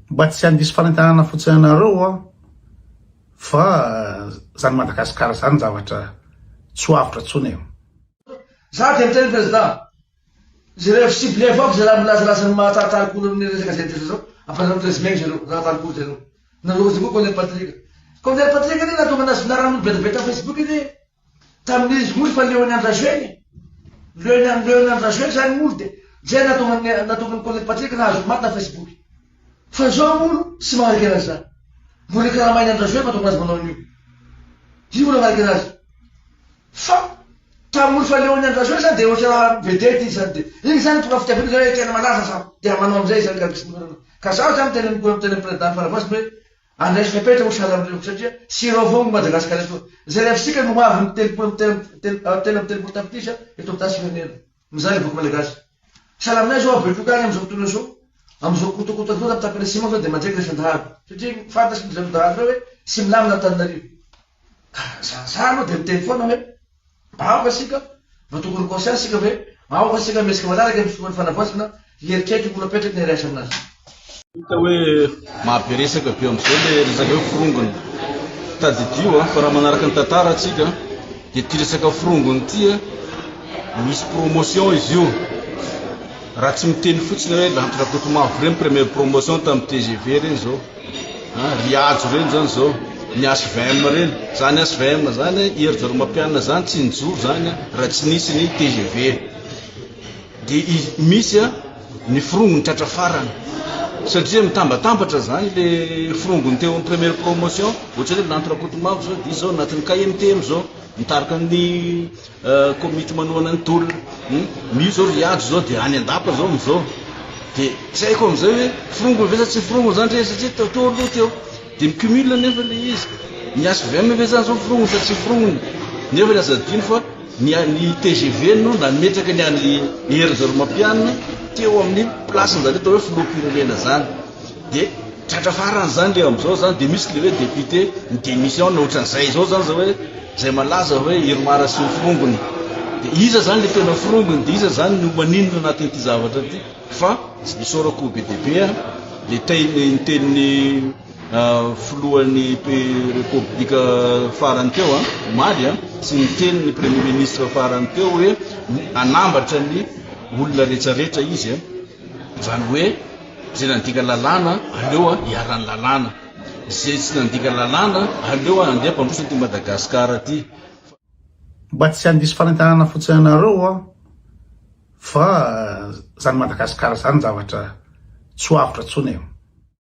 mba tsy handisy fanentanana fotsiny anareo fa zany Madagasikara zany zavatra tsy hoavitra tsony eo. Za de miteny président je rêve ciblé avao ze raha milazalasany mahataritalikolo amin'ny resaka zay zao ampanaony trezimegny zareo raha talikolo zareo nareo zy koa Colonel Patrick iny natonga anazy finaran'olo betabeta Facebook iny tamin'izy olo fa leony andra juin leony andra juin zany olo de zay natonga Colonel Patrick nahazo maty na Facebook fa zao olo tsy mahariky anazy zany mbola karamainy andra juin matonga azy manao an'io io olo mahariky anazy fa tamin'olo fa leony andra juin zany de ohatra raha vedety izy zany de igny zany tonga fitiaviny zao tena malaza sa de manao amizay zany ka zaho zany miteny président faravasy hoe andraisy fepetra ho sala amreo satria siro avao ny Madagasikara eto zay refsika no hoavy ny telopolo tapitrisa eto tasy firenena mizay boky malagasy sala aminay zao abetokany amizao fotoana zao amizao kotokotokoa tapitapy resima zao de manjeky resandahary satria fantasy ny resandahary reo hoe sy milamina Antananarivo sa aloha de miteny foana hoe aoka sika mba tokony conscience sika hoe aoka sika mesika malaraky amy fotoany fanavasina heritreritra mbola petraky ny reasa aminazy hita hoe mahampiresaka be amizao le resaka hoe firongony tady dio fa raha manaraka ny tantara atsika de ty resaka firongony ty misy promotion izy io raha tsy miteny fotsiny hoe l'entracote mavre première promotion tamy TGV reny zao riajo reny zany zao ny HVM reny zany HVM zany hery zaro mampianina zany tsy nijoro zany raha tsy nisy ny TGV de misy ny firongony tratra farany satria mitambatambatra zany le firongony teo amin'ny première promotion ohatra hoe l'entrecote mavo zao de zao anatin'ny KMTM zao mitarika ny komity manoana ny tolona misy zao riajo zao de any andapa zao amizao de tsy haiko amizay hoe firongony ve sa tsy firongony zany re satria teo aloha teo de micumule nefa le izy ny HVM ve zany zao firongony sa tsy firongony nefa ny azadino fa ny TGV no nametraka ny any hery zaro mampianina teo amin'ny place zany atao hoe filoham-pirenena zany de tratra farany zany le amizao zany de misy le hoe député ny démission na ohatran'izay zao zany zao hoe zay malaza hoe Irmara sy ny firongony de iza zany le tena firongony de iza zany no maninona anatin'ity zavatra ty fa isaorako BDB le tenin'ny filohan'ny republika farany teo Maly sy ny tenin'ny premier ministre farany teo hoe anambatra ny olona rehetrarehetra izy zany hoe zay nandika lalàna aleo hiarany lalàna zay tsy nandika lalàna aleo andeha mpandrosa ty Madagasikara ty mba tsy handisy fanentanana fotsiny anareo fa zany Madagasikara zany zavatra tsy hoavitra tsony eo.